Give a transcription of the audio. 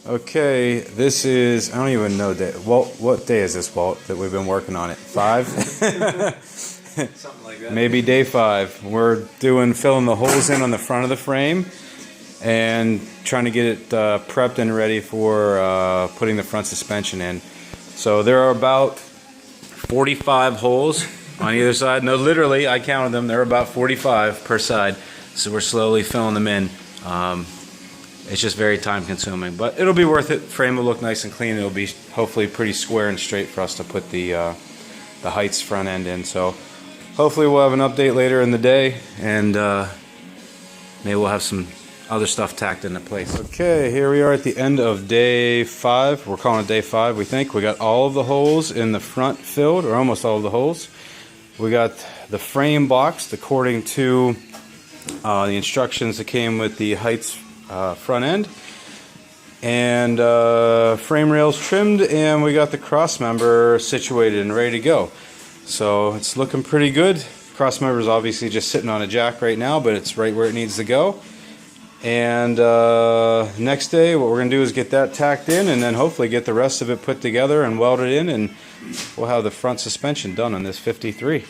Okay, this is, I don't even know day. Walt, what day is this, Walt, that we've been working on it? 5? Something like that. Maybe day 5. We're filling the holes in on the front of the frame and trying to get it prepped and ready for putting the front suspension in. So there are about 45 holes on either side. No, literally, I counted them. There are about 45 per side. So we're slowly filling them in. It's just very time consuming, but it'll be worth it. Frame will look nice and clean. It'll be hopefully pretty square and straight for us to put the Heights front end in. So hopefully we'll have an update later in the day, and maybe we'll have some other stuff tacked into place. Okay, here we are at the end of day 5. We're calling it day 5, we think. We got all of the holes in the front filled, or almost all of the holes. We got the frame boxed according to the instructions that came with the Heights front end, and frame rails trimmed, and we got the cross member situated and ready to go. So it's looking pretty good. Cross member is obviously just sitting on a jack right now, but it's right where it needs to go. And next day what we're going to do is get that tacked in, and then hopefully get the rest of it put together and welded in, and we'll have the front suspension done on this 53.